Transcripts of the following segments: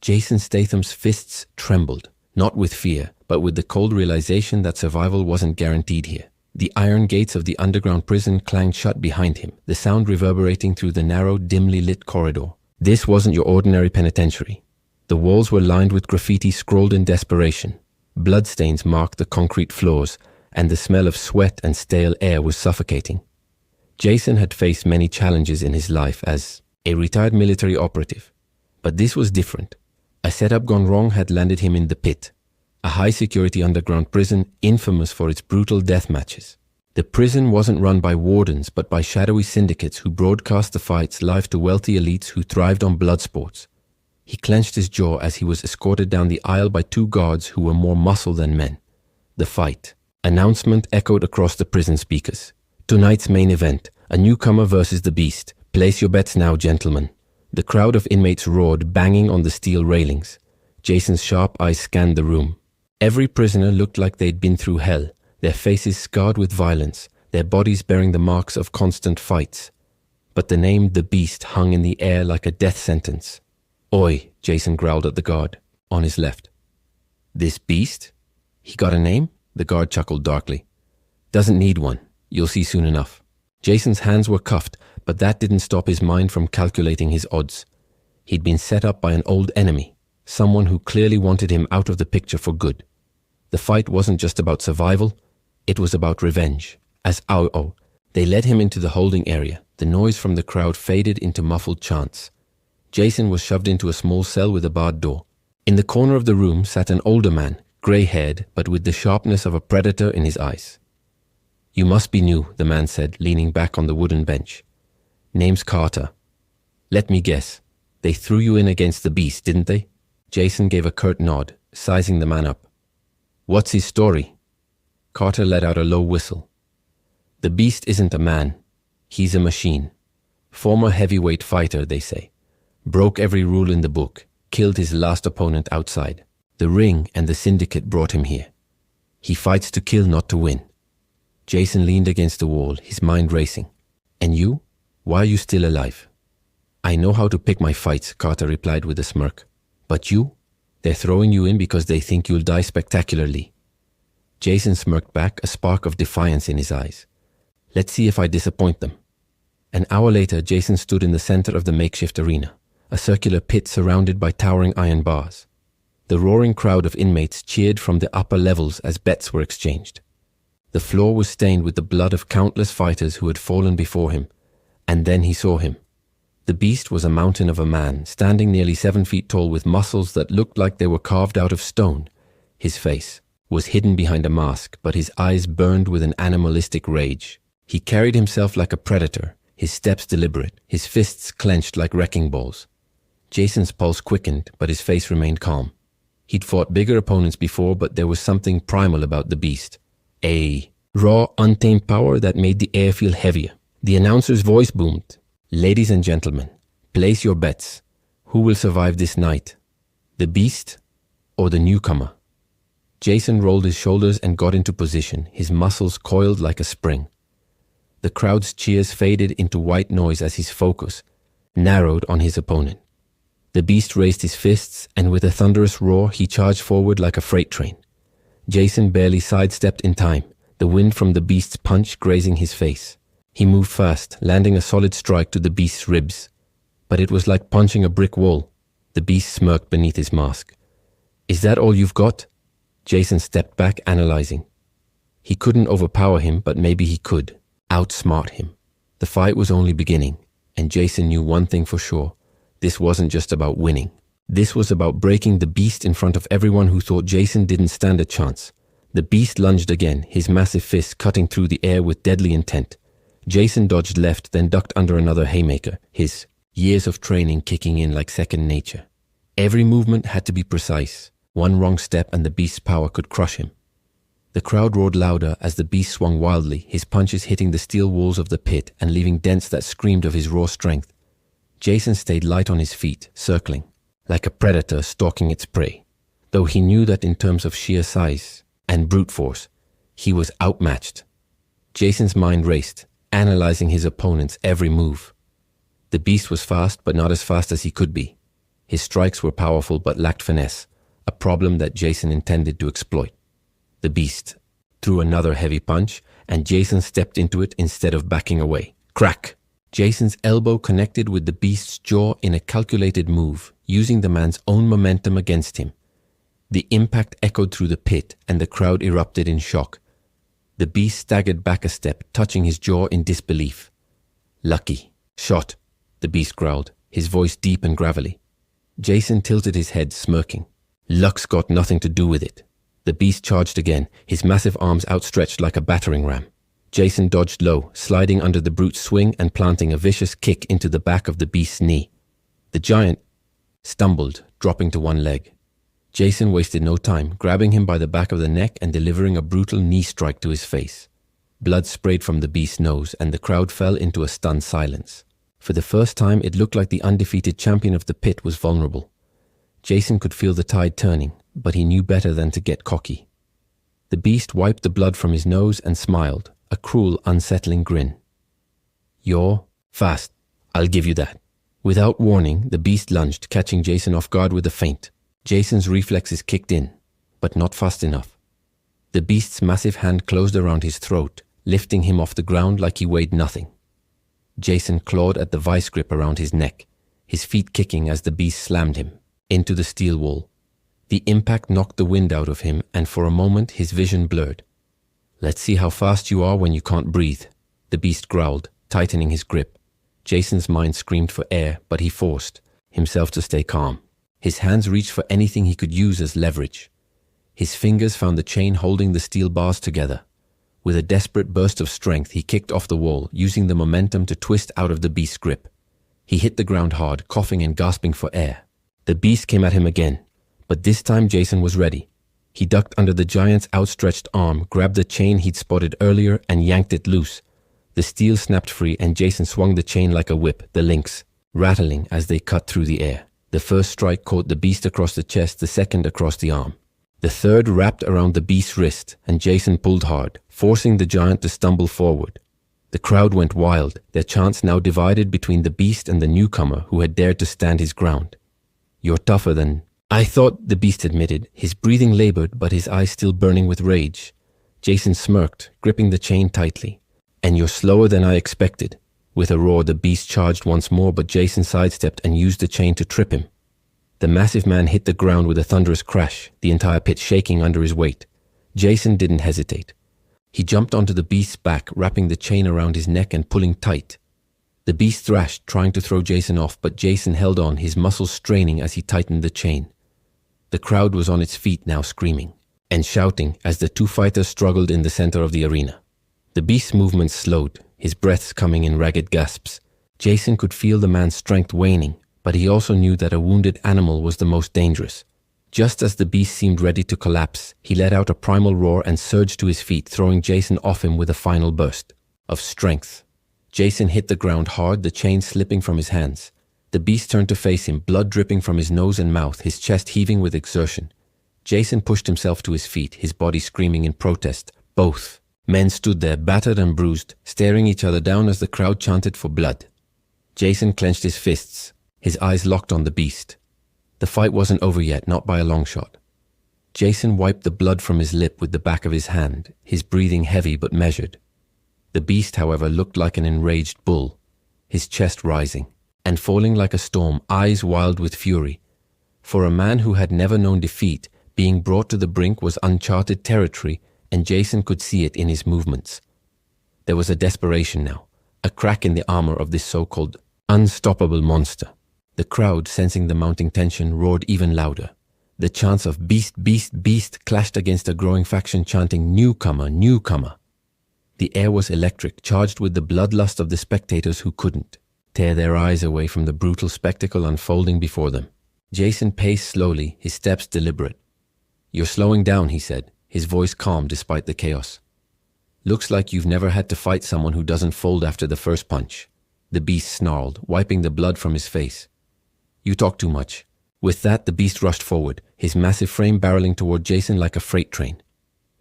Jason Statham's fists trembled, not with fear, but with the cold realization that survival wasn't guaranteed here. The iron gates of the underground prison clanged shut behind him, the sound reverberating through the narrow, dimly lit corridor. This wasn't your ordinary penitentiary. The walls were lined with graffiti scrawled in desperation. Bloodstains marked the concrete floors, and the smell of sweat and stale air was suffocating. Jason had faced many challenges in his life as a retired military operative, but this was different. A setup gone wrong had landed him in the pit, a high-security underground prison infamous for its brutal death matches. The prison wasn't run by wardens but by shadowy syndicates who broadcast the fights live to wealthy elites who thrived on blood sports. He clenched his jaw as he was escorted down the aisle by two guards who were more muscle than men. The fight. Announcement echoed across the prison speakers. Tonight's main event, a newcomer versus the beast. Place your bets now, gentlemen. The crowd of inmates roared, banging on the steel railings. Jason's sharp eyes scanned the room. Every prisoner looked like they'd been through hell, their faces scarred with violence, their bodies bearing the marks of constant fights. But the name The Beast hung in the air like a death sentence. "Oi," Jason growled at the guard, on his left. "This beast? He got a name?" The guard chuckled darkly. "Doesn't need one. You'll see soon enough." Jason's hands were cuffed, but that didn't stop his mind from calculating his odds. He'd been set up by an old enemy, someone who clearly wanted him out of the picture for good. The fight wasn't just about survival, it was about revenge. As they led him into the holding area, the noise from the crowd faded into muffled chants. Jason was shoved into a small cell with a barred door. In the corner of the room sat an older man, grey-haired, but with the sharpness of a predator in his eyes. "You must be new," the man said, leaning back on the wooden bench. "Name's Carter. Let me guess. They threw you in against the beast, didn't they?" Jason gave a curt nod, sizing the man up. "What's his story?" Carter let out a low whistle. "The beast isn't a man. He's a machine. Former heavyweight fighter, they say. Broke every rule in the book. Killed his last opponent outside. The ring and the syndicate brought him here. He fights to kill, not to win." Jason leaned against the wall, his mind racing. "And you? Why are you still alive?" "I know how to pick my fights," Carter replied with a smirk. "But you? They're throwing you in because they think you'll die spectacularly." Jason smirked back, a spark of defiance in his eyes. "Let's see if I disappoint them." An hour later, Jason stood in the center of the makeshift arena, a circular pit surrounded by towering iron bars. The roaring crowd of inmates cheered from the upper levels as bets were exchanged. The floor was stained with the blood of countless fighters who had fallen before him. And then he saw him. The beast was a mountain of a man, standing nearly 7 feet tall with muscles that looked like they were carved out of stone. His face was hidden behind a mask, but his eyes burned with an animalistic rage. He carried himself like a predator, his steps deliberate, his fists clenched like wrecking balls. Jason's pulse quickened, but his face remained calm. He'd fought bigger opponents before, but there was something primal about the beast. A raw, untamed power that made the air feel heavier. The announcer's voice boomed. "Ladies and gentlemen, place your bets. Who will survive this night? The beast or the newcomer?" Jason rolled his shoulders and got into position, his muscles coiled like a spring. The crowd's cheers faded into white noise as his focus narrowed on his opponent. The beast raised his fists, and with a thunderous roar, he charged forward like a freight train. Jason barely sidestepped in time, the wind from the beast's punch grazing his face. He moved fast, landing a solid strike to the beast's ribs. But it was like punching a brick wall. The beast smirked beneath his mask. "Is that all you've got?" Jason stepped back, analyzing. He couldn't overpower him, but maybe he could outsmart him. The fight was only beginning, and Jason knew one thing for sure. This wasn't just about winning. This was about breaking the beast in front of everyone who thought Jason didn't stand a chance. The beast lunged again, his massive fist cutting through the air with deadly intent. Jason dodged left, then ducked under another haymaker, his years of training kicking in like second nature. Every movement had to be precise. One wrong step and the beast's power could crush him. The crowd roared louder as the beast swung wildly, his punches hitting the steel walls of the pit and leaving dents that screamed of his raw strength. Jason stayed light on his feet, circling, like a predator stalking its prey, though he knew that in terms of sheer size and brute force, he was outmatched. Jason's mind raced, analyzing his opponent's every move. The beast was fast, but not as fast as he could be. His strikes were powerful but lacked finesse, a problem that Jason intended to exploit. The beast threw another heavy punch, and Jason stepped into it instead of backing away. Crack! Jason's elbow connected with the beast's jaw in a calculated move, using the man's own momentum against him. The impact echoed through the pit, and the crowd erupted in shock. The beast staggered back a step, touching his jaw in disbelief. Lucky shot, the beast growled, his voice deep and gravelly. Jason tilted his head, smirking. Luck's got nothing to do with it. The beast charged again, his massive arms outstretched like a battering ram. Jason dodged low, sliding under the brute's swing and planting a vicious kick into the back of the beast's knee. The giant stumbled, dropping to one leg. Jason wasted no time, grabbing him by the back of the neck and delivering a brutal knee strike to his face. Blood sprayed from the beast's nose, and the crowd fell into a stunned silence. For the first time, it looked like the undefeated champion of the pit was vulnerable. Jason could feel the tide turning, but he knew better than to get cocky. The beast wiped the blood from his nose and smiled, a cruel, unsettling grin. You're fast, I'll give you that. Without warning, the beast lunged, catching Jason off guard with a feint. Jason's reflexes kicked in, but not fast enough. The beast's massive hand closed around his throat, lifting him off the ground like he weighed nothing. Jason clawed at the vice grip around his neck, his feet kicking as the beast slammed him into the steel wall. The impact knocked the wind out of him, and for a moment his vision blurred. Let's see how fast you are when you can't breathe, the beast growled, tightening his grip. Jason's mind screamed for air, but he forced himself to stay calm. His hands reached for anything he could use as leverage. His fingers found the chain holding the steel bars together. With a desperate burst of strength, he kicked off the wall, using the momentum to twist out of the beast's grip. He hit the ground hard, coughing and gasping for air. The beast came at him again, but this time Jason was ready. He ducked under the giant's outstretched arm, grabbed the chain he'd spotted earlier, and yanked it loose. The steel snapped free, and Jason swung the chain like a whip, the links rattling as they cut through the air. The first strike caught the beast across the chest, the second across the arm. The third wrapped around the beast's wrist, and Jason pulled hard, forcing the giant to stumble forward. The crowd went wild, their chants now divided between the beast and the newcomer who had dared to stand his ground. You're tougher than I thought, the beast admitted, his breathing labored but his eyes still burning with rage. Jason smirked, gripping the chain tightly. And you're slower than I expected. With a roar, the beast charged once more, but Jason sidestepped and used the chain to trip him. The massive man hit the ground with a thunderous crash, the entire pit shaking under his weight. Jason didn't hesitate. He jumped onto the beast's back, wrapping the chain around his neck and pulling tight. The beast thrashed, trying to throw Jason off, but Jason held on, his muscles straining as he tightened the chain. The crowd was on its feet now, screaming and shouting as the two fighters struggled in the center of the arena. The beast's movements slowed, his breaths coming in ragged gasps. Jason could feel the man's strength waning, but he also knew that a wounded animal was the most dangerous. Just as the beast seemed ready to collapse, he let out a primal roar and surged to his feet, throwing Jason off him with a final burst of strength. Jason hit the ground hard, the chain slipping from his hands. The beast turned to face him, blood dripping from his nose and mouth, his chest heaving with exertion. Jason pushed himself to his feet, his body screaming in protest. Both men stood there, battered and bruised, staring each other down as the crowd chanted for blood. Jason clenched his fists, his eyes locked on the beast. The fight wasn't over yet, not by a long shot. Jason wiped the blood from his lip with the back of his hand, his breathing heavy but measured. The beast, however, looked like an enraged bull, his chest rising and falling like a storm, eyes wild with fury. For a man who had never known defeat, being brought to the brink was uncharted territory, and Jason could see it in his movements. There was a desperation now, a crack in the armor of this so-called unstoppable monster. The crowd, sensing the mounting tension, roared even louder. The chants of "Beast, beast, beast" clashed against a growing faction chanting "Newcomer, newcomer." The air was electric, charged with the bloodlust of the spectators who couldn't tear their eyes away from the brutal spectacle unfolding before them. Jason paced slowly, his steps deliberate. "You're slowing down," he said, his voice calm despite the chaos. "Looks like you've never had to fight someone who doesn't fold after the first punch." The beast snarled, wiping the blood from his face. "You talk too much." With that, the beast rushed forward, his massive frame barreling toward Jason like a freight train.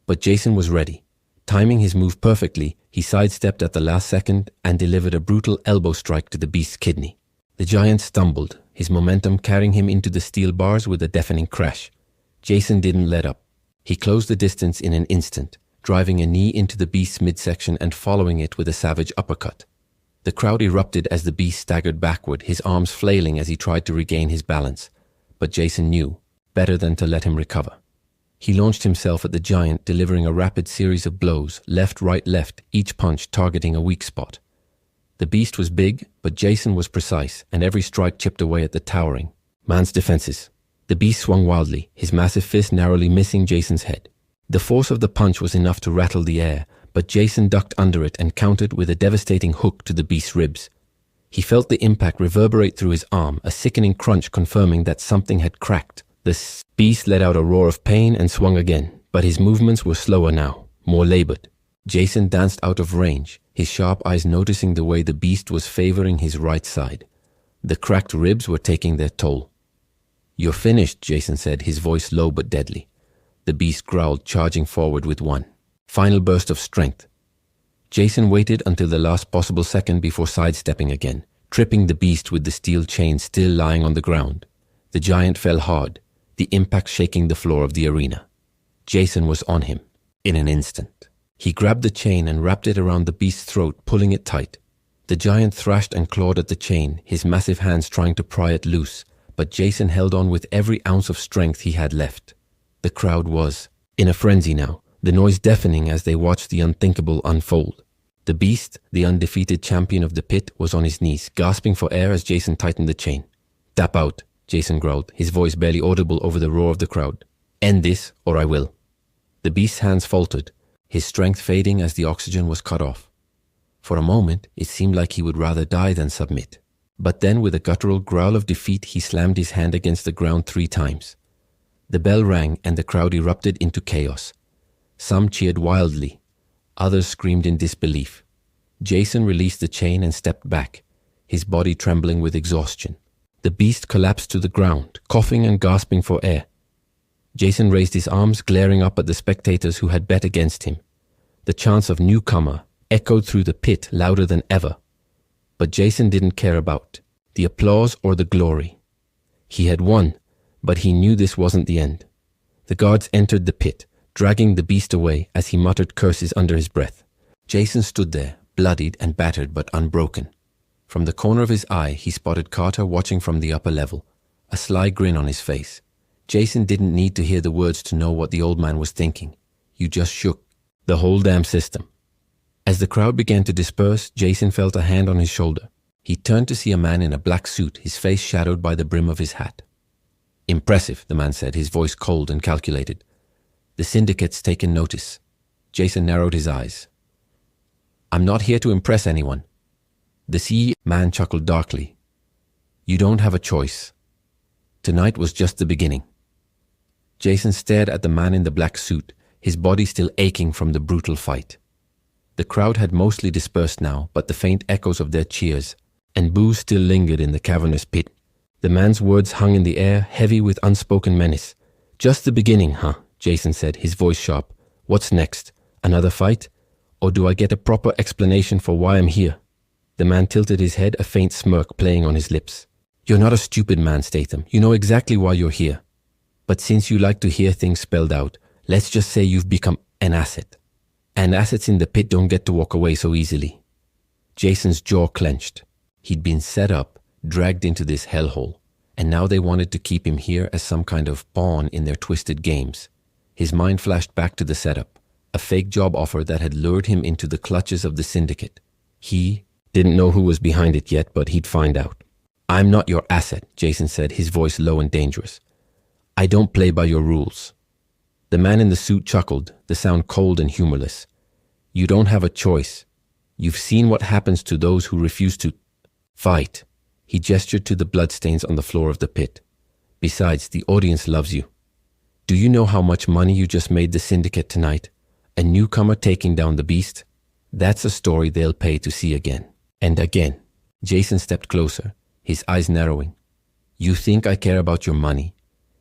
But Jason was ready. Timing his move perfectly, he sidestepped at the last second and delivered a brutal elbow strike to the beast's kidney. The giant stumbled, his momentum carrying him into the steel bars with a deafening crash. Jason didn't let up. He closed the distance in an instant, driving a knee into the beast's midsection and following it with a savage uppercut. The crowd erupted as the beast staggered backward, his arms flailing as he tried to regain his balance. But Jason knew better than to let him recover. He launched himself at the giant, delivering a rapid series of blows, left, right, left, each punch targeting a weak spot. The beast was big, but Jason was precise, and every strike chipped away at the towering man's defenses. The beast swung wildly, his massive fist narrowly missing Jason's head. The force of the punch was enough to rattle the air, but Jason ducked under it and countered with a devastating hook to the beast's ribs. He felt the impact reverberate through his arm, a sickening crunch confirming that something had cracked. The beast let out a roar of pain and swung again, but his movements were slower now, more labored. Jason danced out of range, his sharp eyes noticing the way the beast was favoring his right side. The cracked ribs were taking their toll. "You're finished," Jason said, his voice low but deadly. The beast growled, charging forward with one final burst of strength. Jason waited until the last possible second before sidestepping again, tripping the beast with the steel chain still lying on the ground. The giant fell hard, the impact shaking the floor of the arena. Jason was on him in an instant. He grabbed the chain and wrapped it around the beast's throat, pulling it tight. The giant thrashed and clawed at the chain, his massive hands trying to pry it loose, but Jason held on with every ounce of strength he had left. The crowd was in a frenzy now, the noise deafening as they watched the unthinkable unfold. The beast, the undefeated champion of the pit, was on his knees, gasping for air as Jason tightened the chain. "Tap out," Jason growled, his voice barely audible over the roar of the crowd. "End this, or I will." The beast's hands faltered, his strength fading as the oxygen was cut off. For a moment, it seemed like he would rather die than submit. But then, with a guttural growl of defeat, he slammed his hand against the ground 3 times. The bell rang and the crowd erupted into chaos. Some cheered wildly, others screamed in disbelief. Jason released the chain and stepped back, his body trembling with exhaustion. The beast collapsed to the ground, coughing and gasping for air. Jason raised his arms, glaring up at the spectators who had bet against him. The chants of "newcomer" echoed through the pit louder than ever. But Jason didn't care about the applause or the glory. He had won, but he knew this wasn't the end. The guards entered the pit, dragging the beast away as he muttered curses under his breath. Jason stood there, bloodied and battered but unbroken. From the corner of his eye, he spotted Carter watching from the upper level, a sly grin on his face. Jason didn't need to hear the words to know what the old man was thinking. You just shook the whole damn system. As the crowd began to disperse, Jason felt a hand on his shoulder. He turned to see a man in a black suit, his face shadowed by the brim of his hat. "Impressive," the man said, his voice cold and calculated. "The syndicate's taken notice." Jason narrowed his eyes. "I'm not here to impress anyone." The man chuckled darkly. "You don't have a choice. Tonight was just the beginning." Jason stared at the man in the black suit, his body still aching from the brutal fight. The crowd had mostly dispersed now, but the faint echoes of their cheers and boos still lingered in the cavernous pit. The man's words hung in the air, heavy with unspoken menace. "Just the beginning, huh?" Jason said, his voice sharp. "What's next? Another fight? Or do I get a proper explanation for why I'm here?" The man tilted his head, a faint smirk playing on his lips. "You're not a stupid man, Statham. You know exactly why you're here. But since you like to hear things spelled out, let's just say you've become an asset. And assets in the pit don't get to walk away so easily." Jason's jaw clenched. He'd been set up, dragged into this hellhole, and now they wanted to keep him here as some kind of pawn in their twisted games. His mind flashed back to the setup, a fake job offer that had lured him into the clutches of the syndicate. He didn't know who was behind it yet, but he'd find out. "I'm not your asset," Jason said, his voice low and dangerous. "I don't play by your rules." The man in the suit chuckled, the sound cold and humorless. "You don't have a choice. You've seen what happens to those who refuse to fight." He gestured to the bloodstains on the floor of the pit. "Besides, the audience loves you. Do you know how much money you just made the syndicate tonight? A newcomer taking down the beast? That's a story they'll pay to see again. And again." Jason stepped closer, his eyes narrowing. "You think I care about your money?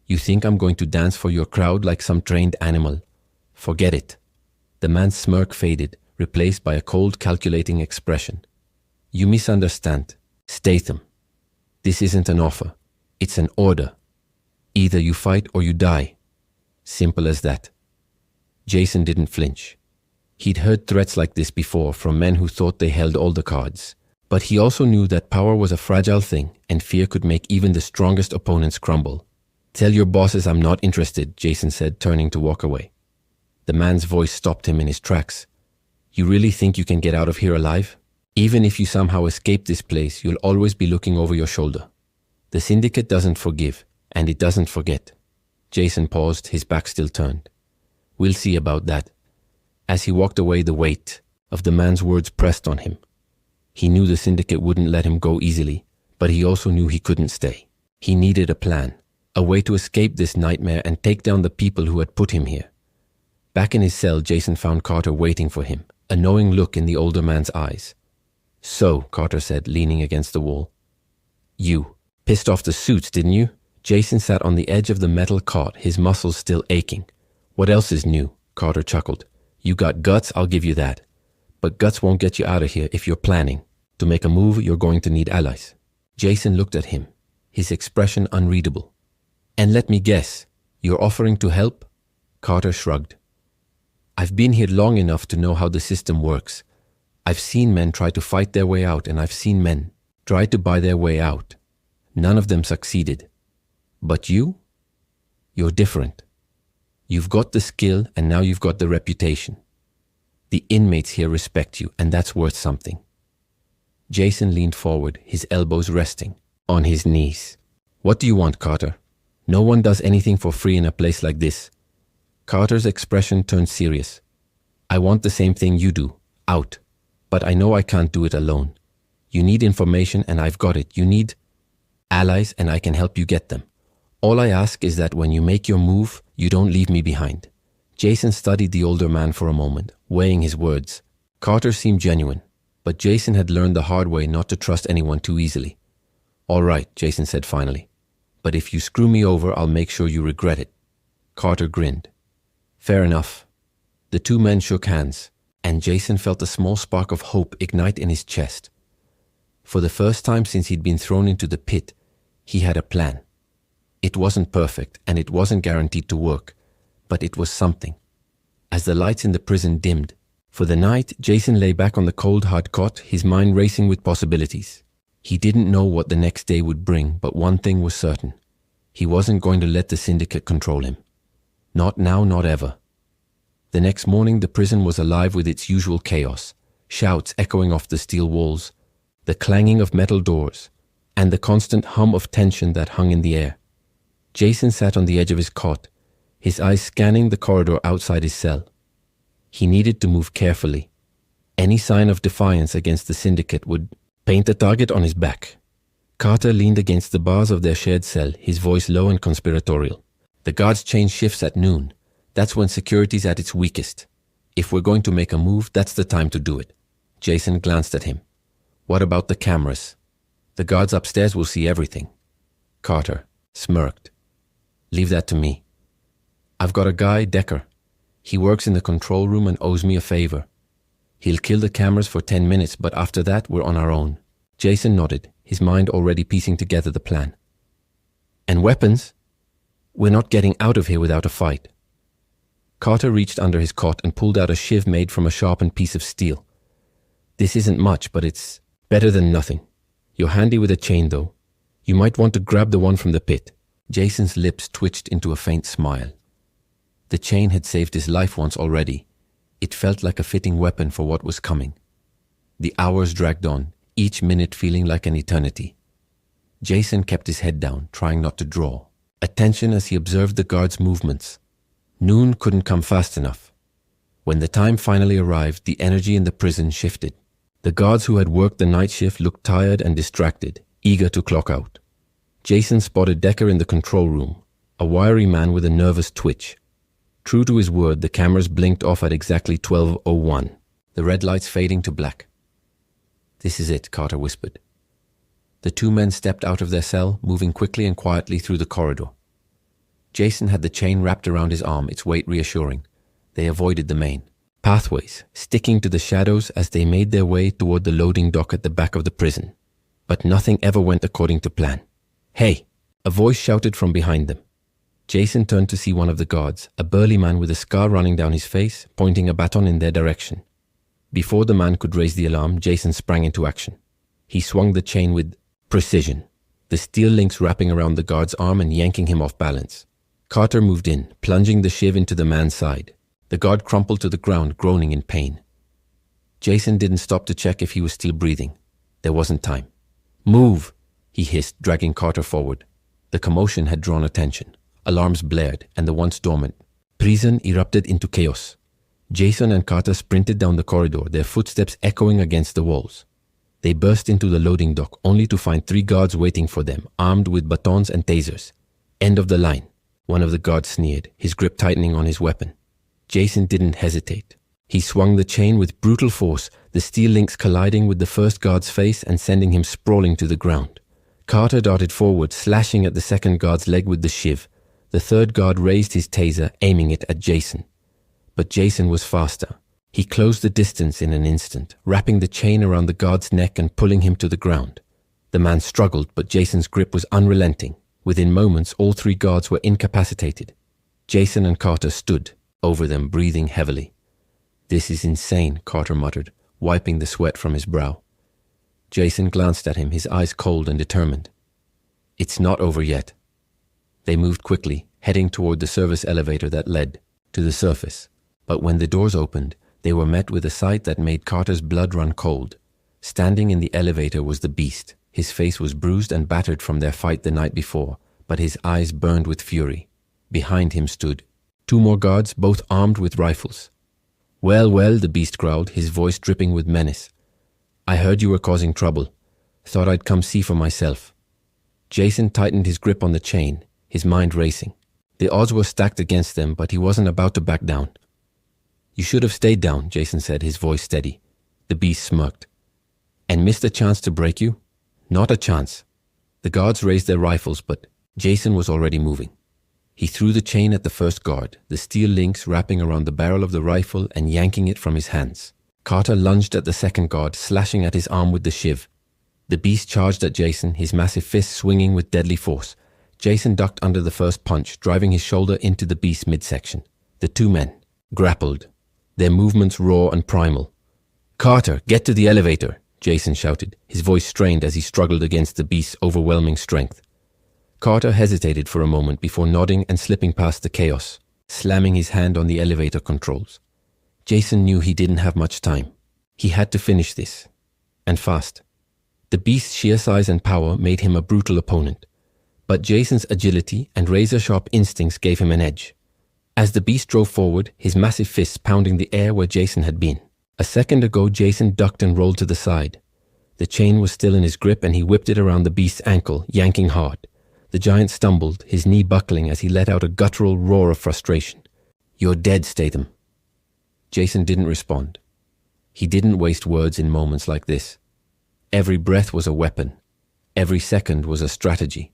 You think I'm going to dance for your crowd like some trained animal? Forget it." The man's smirk faded, replaced by a cold, calculating expression. "You misunderstand. Statham, this isn't an offer. It's an order. Either you fight or you die. Simple as that. Jason didn't flinch. He'd heard threats like this before from men who thought they held all the cards. But he also knew that power was a fragile thing and fear could make even the strongest opponents crumble. Tell your bosses I'm not interested, Jason said, turning to walk away. The man's voice stopped him in his tracks. You really think you can get out of here alive? Even if you somehow escape this place, you'll always be looking over your shoulder. The syndicate doesn't forgive, and it doesn't forget. Jason paused, his back still turned. We'll see about that. As he walked away, the weight of the man's words pressed on him. He knew the syndicate wouldn't let him go easily, but he also knew he couldn't stay. He needed a plan, a way to escape this nightmare and take down the people who had put him here. Back in his cell, Jason found Carter waiting for him, a knowing look in the older man's eyes. So, Carter said, leaning against the wall. You pissed off the suits, didn't you? Jason sat on the edge of the metal cot, his muscles still aching. What else is new? Carter chuckled. You got guts, I'll give you that. But guts won't get you out of here if you're planning. To make a move, you're going to need allies. Jason looked at him, his expression unreadable. And let me guess, you're offering to help? Carter shrugged. I've been here long enough to know how the system works. I've seen men try to fight their way out, and I've seen men try to buy their way out. None of them succeeded. But you? You're different. You've got the skill, and now you've got the reputation. The inmates here respect you, and that's worth something. Jason leaned forward, his elbows resting on his knees. What do you want, Carter? No one does anything for free in a place like this. Carter's expression turned serious. I want the same thing you do, out. But I know I can't do it alone. You need information and I've got it. You need allies and I can help you get them. All I ask is that when you make your move, you don't leave me behind. Jason studied the older man for a moment, weighing his words. Carter seemed genuine, but Jason had learned the hard way not to trust anyone too easily. All right, Jason said finally. But if you screw me over, I'll make sure you regret it. Carter grinned. Fair enough. The two men shook hands, and Jason felt a small spark of hope ignite in his chest. For the first time since he'd been thrown into the pit, he had a plan. It wasn't perfect, and it wasn't guaranteed to work, but it was something. As the lights in the prison dimmed, for the night, Jason lay back on the cold, hard cot, his mind racing with possibilities. He didn't know what the next day would bring, but one thing was certain. He wasn't going to let the syndicate control him. Not now, not ever. The next morning, the prison was alive with its usual chaos, shouts echoing off the steel walls, the clanging of metal doors, and the constant hum of tension that hung in the air. Jason sat on the edge of his cot, his eyes scanning the corridor outside his cell. He needed to move carefully. Any sign of defiance against the syndicate would paint a target on his back. Carter leaned against the bars of their shared cell, his voice low and conspiratorial. The guards change shifts at noon. That's when security's at its weakest. If we're going to make a move, that's the time to do it. Jason glanced at him. What about the cameras? The guards upstairs will see everything. Carter smirked. Leave that to me. I've got a guy, Decker. He works in the control room and owes me a favor. He'll kill the cameras for 10 minutes, but after that, we're on our own. Jason nodded, his mind already piecing together the plan. And weapons? We're not getting out of here without a fight. Carter reached under his cot and pulled out a shiv made from a sharpened piece of steel. This isn't much, but it's better than nothing. You're handy with a chain, though. You might want to grab the one from the pit. Jason's lips twitched into a faint smile. The chain had saved his life once already. It felt like a fitting weapon for what was coming. The hours dragged on, each minute feeling like an eternity. Jason kept his head down, trying not to draw attention as he observed the guards' movements. Noon couldn't come fast enough. When the time finally arrived, the energy in the prison shifted. The guards who had worked the night shift looked tired and distracted, eager to clock out. Jason spotted Decker in the control room, a wiry man with a nervous twitch. True to his word, the cameras blinked off at exactly 12:01, the red lights fading to black. This is it, Carter whispered. The two men stepped out of their cell, moving quickly and quietly through the corridor. Jason had the chain wrapped around his arm, its weight reassuring. They avoided the main pathways, sticking to the shadows as they made their way toward the loading dock at the back of the prison. But nothing ever went according to plan. Hey, A voice shouted from behind them. Jason turned to see one of the guards, a burly man with a scar running down his face, pointing a baton in their direction. Before the man could raise the alarm, Jason sprang into action. He swung the chain with precision, the steel links wrapping around the guard's arm and yanking him off balance. Carter moved in, plunging the shiv into the man's side. The guard crumpled to the ground, groaning in pain. Jason didn't stop to check if he was still breathing. There wasn't time. "Move!" he hissed, dragging Carter forward. The commotion had drawn attention. Alarms blared, and the once dormant prison erupted into chaos. Jason and Carter sprinted down the corridor, their footsteps echoing against the walls. They burst into the loading dock, only to find 3 guards waiting for them, armed with batons and tasers. "End of the line," one of the guards sneered, his grip tightening on his weapon. Jason didn't hesitate. He swung the chain with brutal force, the steel links colliding with the first guard's face and sending him sprawling to the ground. Carter darted forward, slashing at the second guard's leg with the shiv. The third guard raised his taser, aiming it at Jason. But Jason was faster. He closed the distance in an instant, wrapping the chain around the guard's neck and pulling him to the ground. The man struggled, but Jason's grip was unrelenting. Within moments, all 3 guards were incapacitated. Jason and Carter stood over them, breathing heavily. "This is insane," Carter muttered, wiping the sweat from his brow. Jason glanced at him, his eyes cold and determined. "It's not over yet." They moved quickly, heading toward the service elevator that led to the surface. But when the doors opened, they were met with a sight that made Carter's blood run cold. Standing in the elevator was the Beast. His face was bruised and battered from their fight the night before, but his eyes burned with fury. Behind him stood 2 more guards, both armed with rifles. Well, the Beast growled, his voice dripping with menace. "I heard you were causing trouble. Thought I'd come see for myself." Jason tightened his grip on the chain, his mind racing. The odds were stacked against them, but he wasn't about to back down. "You should have stayed down," Jason said, his voice steady. The Beast smirked. "And missed a chance to break you?" "Not a chance." The guards raised their rifles, but Jason was already moving. He threw the chain at the first guard, the steel links wrapping around the barrel of the rifle and yanking it from his hands. Carter lunged at the second guard, slashing at his arm with the shiv. The Beast charged at Jason, his massive fist swinging with deadly force. Jason ducked under the first punch, driving his shoulder into the Beast's midsection. The 2 men grappled, their movements raw and primal. "Carter, get to the elevator," Jason shouted, his voice strained as he struggled against the Beast's overwhelming strength. Carter hesitated for a moment before nodding and slipping past the chaos, slamming his hand on the elevator controls. Jason knew he didn't have much time. He had to finish this, and fast. The Beast's sheer size and power made him a brutal opponent, but Jason's agility and razor-sharp instincts gave him an edge. As the Beast drove forward, his massive fists pounding the air where Jason had been. A second ago, Jason ducked and rolled to the side. The chain was still in his grip and he whipped it around the Beast's ankle, yanking hard. The giant stumbled, his knee buckling as he let out a guttural roar of frustration. "You're dead, Statham." Jason didn't respond. He didn't waste words in moments like this. Every breath was a weapon. Every second was a strategy.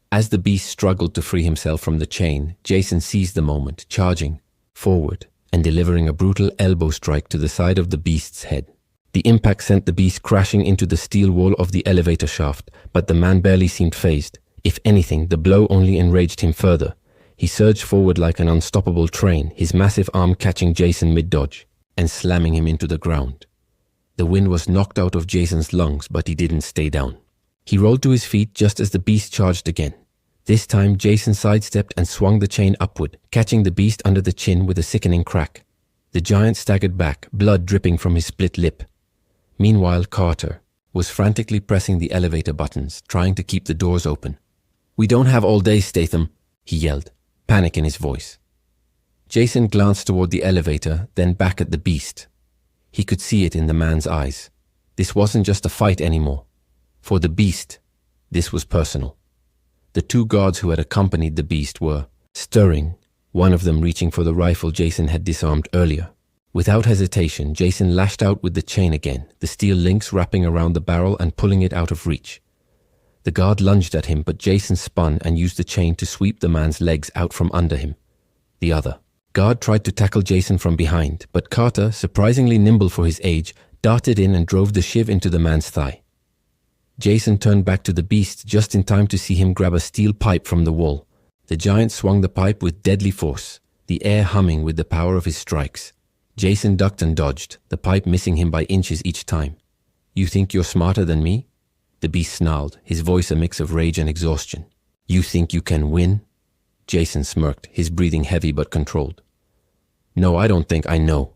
As the Beast struggled to free himself from the chain, Jason seized the moment, charging forward and delivering a brutal elbow strike to the side of the Beast's head. The impact sent the Beast crashing into the steel wall of the elevator shaft, but the man barely seemed fazed. If anything, the blow only enraged him further. He surged forward like an unstoppable train, his massive arm catching Jason mid-dodge and slamming him into the ground. The wind was knocked out of Jason's lungs, but he didn't stay down. He rolled to his feet just as the Beast charged again. This time, Jason sidestepped and swung the chain upward, catching the Beast under the chin with a sickening crack. The giant staggered back, blood dripping from his split lip. Meanwhile, Carter was frantically pressing the elevator buttons, trying to keep the doors open. "We don't have all day, Statham," he yelled, panic in his voice. Jason glanced toward the elevator, then back at the Beast. He could see it in the man's eyes. This wasn't just a fight anymore. For the Beast, this was personal. The 2 guards who had accompanied the Beast were stirring, one of them reaching for the rifle Jason had disarmed earlier. Without hesitation, Jason lashed out with the chain again, the steel links wrapping around the barrel and pulling it out of reach. The guard lunged at him, but Jason spun and used the chain to sweep the man's legs out from under him. The other guard tried to tackle Jason from behind, but Carter, surprisingly nimble for his age, darted in and drove the shiv into the man's thigh. Jason turned back to the beast just in time to see him grab a steel pipe from the wall. The giant swung the pipe with deadly force, the air humming with the power of his strikes. Jason ducked and dodged, the pipe missing him by inches each time. "You think you're smarter than me?" The beast snarled, his voice a mix of rage and exhaustion. "You think you can win?" Jason smirked, his breathing heavy but controlled. "No, I don't think I know."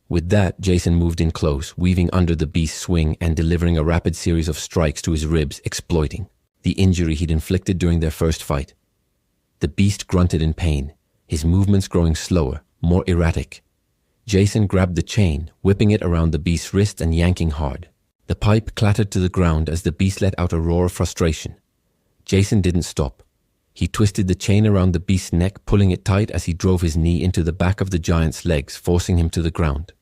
With that, Jason moved in close, weaving under the beast's swing and delivering a rapid series of strikes to his ribs, exploiting the injury he'd inflicted during their first fight. The beast grunted in pain, his movements growing slower, more erratic. Jason grabbed the chain, whipping it around the beast's wrist and yanking hard. The pipe clattered to the ground as the beast let out a roar of frustration. Jason didn't stop. He twisted the chain around the beast's neck, pulling it tight as he drove his knee into the back of the giant's legs, forcing him to the ground.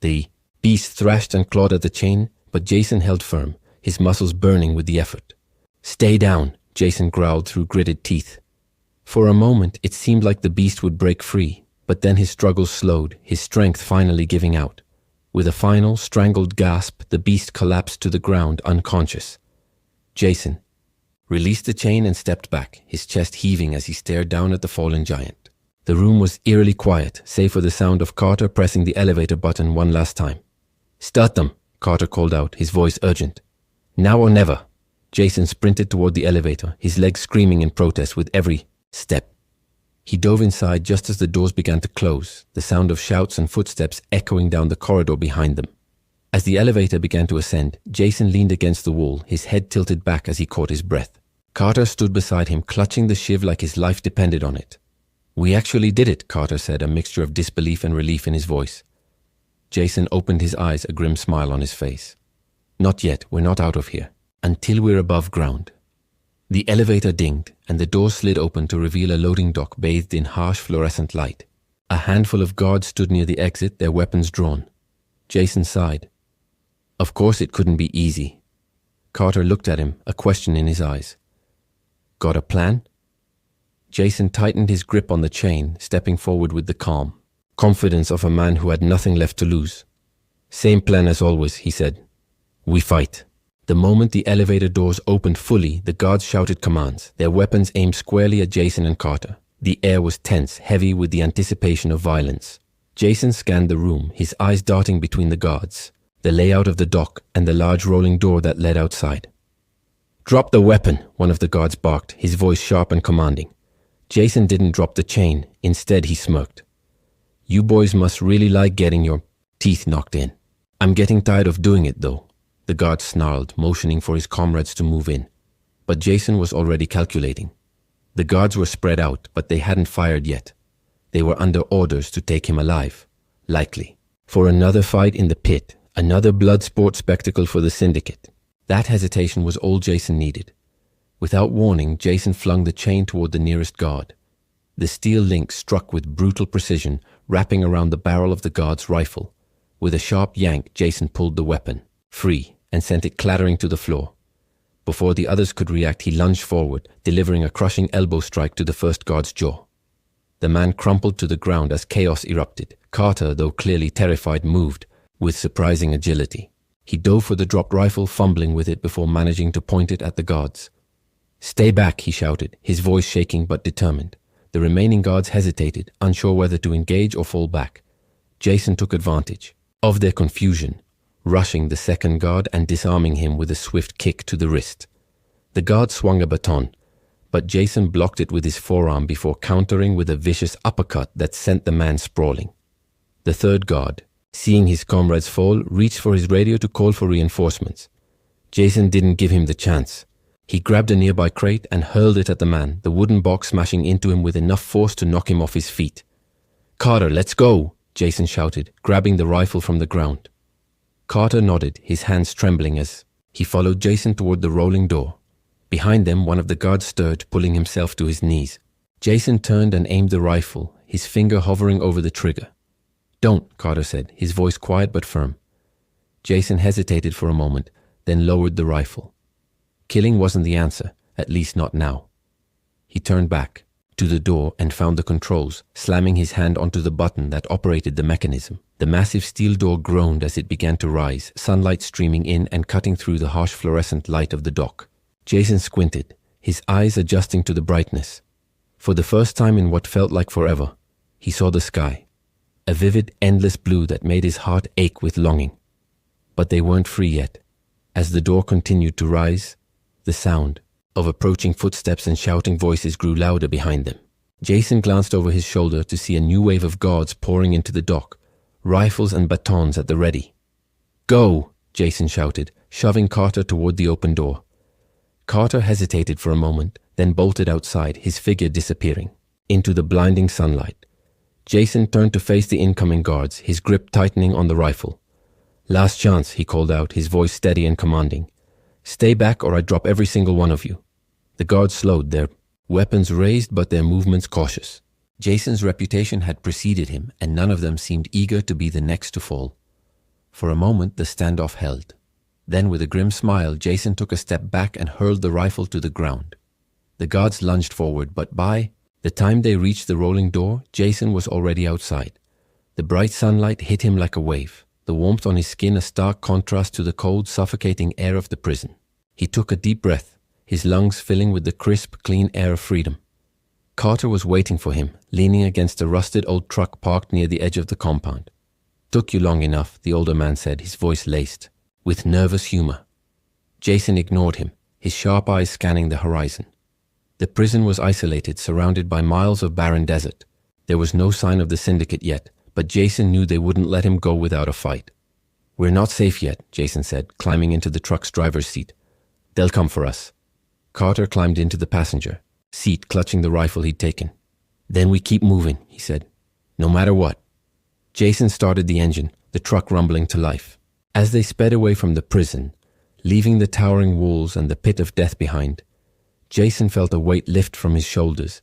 The beast thrashed and clawed at the chain, but Jason held firm, his muscles burning with the effort. "Stay down," Jason growled through gritted teeth. For a moment, it seemed like the beast would break free, but then his struggles slowed, his strength finally giving out. With a final, strangled gasp, the beast collapsed to the ground, unconscious. Jason released the chain and stepped back, his chest heaving as he stared down at the fallen giant. The room was eerily quiet, save for the sound of Carter pressing the elevator button one last time. "Statham," Carter called out, his voice urgent. "Now or never." Jason sprinted toward the elevator, his legs screaming in protest with every step. He dove inside just as the doors began to close, the sound of shouts and footsteps echoing down the corridor behind them. As the elevator began to ascend, Jason leaned against the wall, his head tilted back as he caught his breath. Carter stood beside him, clutching the shiv like his life depended on it. "We actually did it," Carter said, a mixture of disbelief and relief in his voice. Jason opened his eyes, a grim smile on his face. "Not yet, we're not out of here. Until we're above ground." The elevator dinged, and the door slid open to reveal a loading dock bathed in harsh fluorescent light. A handful of guards stood near the exit, their weapons drawn. Jason sighed. Of course it couldn't be easy. Carter looked at him, a question in his eyes. "Got a plan?" Jason tightened his grip on the chain, stepping forward with the calm confidence of a man who had nothing left to lose. "Same plan as always," he said. "We fight." The moment the elevator doors opened fully, the guards shouted commands, their weapons aimed squarely at Jason and Carter. The air was tense, heavy with the anticipation of violence. Jason scanned the room, his eyes darting between the guards, the layout of the dock, and the large rolling door that led outside. "Drop the weapon," one of the guards barked, his voice sharp and commanding. Jason didn't drop the chain. Instead, he smirked. "You boys must really like getting your teeth knocked in. I'm getting tired of doing it, though." The guard snarled, motioning for his comrades to move in. But Jason was already calculating. The guards were spread out, but they hadn't fired yet. They were under orders to take him alive, likely, for another fight in the pit, another blood sport spectacle for the syndicate. That hesitation was all Jason needed. Without warning, Jason flung the chain toward the nearest guard. The steel link struck with brutal precision, wrapping around the barrel of the guard's rifle. With a sharp yank, Jason pulled the weapon free and sent it clattering to the floor. Before the others could react, he lunged forward, delivering a crushing elbow strike to the first guard's jaw. The man crumpled to the ground as chaos erupted. Carter, though clearly terrified, moved with surprising agility. He dove for the dropped rifle, fumbling with it before managing to point it at the guards. "Stay back," he shouted, his voice shaking but determined. The remaining guards hesitated, unsure whether to engage or fall back. Jason took advantage of their confusion, rushing the second guard and disarming him with a swift kick to the wrist. The guard swung a baton, but Jason blocked it with his forearm before countering with a vicious uppercut that sent the man sprawling. The third guard, seeing his comrades fall, reached for his radio to call for reinforcements. Jason didn't give him the chance. He grabbed a nearby crate and hurled it at the man, the wooden box smashing into him with enough force to knock him off his feet. "Carter, let's go!" Jason shouted, grabbing the rifle from the ground. Carter nodded, his hands trembling as he followed Jason toward the rolling door. Behind them, one of the guards stirred, pulling himself to his knees. Jason turned and aimed the rifle, his finger hovering over the trigger. "Don't," Carter said, his voice quiet but firm. Jason hesitated for a moment, then lowered the rifle. Killing wasn't the answer, at least not now. He turned back to the door and found the controls, slamming his hand onto the button that operated the mechanism. The massive steel door groaned as it began to rise, sunlight streaming in and cutting through the harsh fluorescent light of the dock. Jason squinted, his eyes adjusting to the brightness. For the first time in what felt like forever, he saw the sky, a vivid, endless blue that made his heart ache with longing. But they weren't free yet. As the door continued to rise, the sound of approaching footsteps and shouting voices grew louder behind them. Jason glanced over his shoulder to see a new wave of guards pouring into the dock, rifles and batons at the ready. "Go!" Jason shouted, shoving Carter toward the open door. Carter hesitated for a moment, then bolted outside, his figure disappearing into the blinding sunlight. Jason turned to face the incoming guards, his grip tightening on the rifle. "Last chance," he called out, his voice steady and commanding. "Stay back or I drop every single one of you." The guards slowed, their weapons raised but their movements cautious. Jason's reputation had preceded him, and none of them seemed eager to be the next to fall. For a moment, the standoff held. Then, with a grim smile, Jason took a step back and hurled the rifle to the ground. The guards lunged forward, but by the time they reached the rolling door, Jason was already outside. The bright sunlight hit him like a wave, the warmth on his skin a stark contrast to the cold, suffocating air of the prison. He took a deep breath, his lungs filling with the crisp, clean air of freedom. Carter was waiting for him, leaning against a rusted old truck parked near the edge of the compound. "Took you long enough," the older man said, his voice laced with nervous humor. Jason ignored him, his sharp eyes scanning the horizon. The prison was isolated, surrounded by miles of barren desert. There was no sign of the syndicate yet, but Jason knew they wouldn't let him go without a fight. "We're not safe yet," Jason said, climbing into the truck's driver's seat. "They'll come for us." Carter climbed into the passenger seat, clutching the rifle he'd taken. "Then we keep moving," he said, "no matter what." Jason started the engine, the truck rumbling to life. As they sped away from the prison, leaving the towering walls and the pit of death behind, Jason felt a weight lift from his shoulders.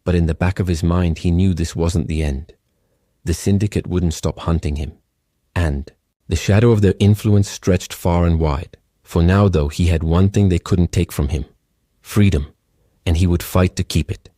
But in the back of his mind, he knew this wasn't the end. The syndicate wouldn't stop hunting him. And the shadow of their influence stretched far and wide. For now, though, he had one thing they couldn't take from him: freedom, and he would fight to keep it.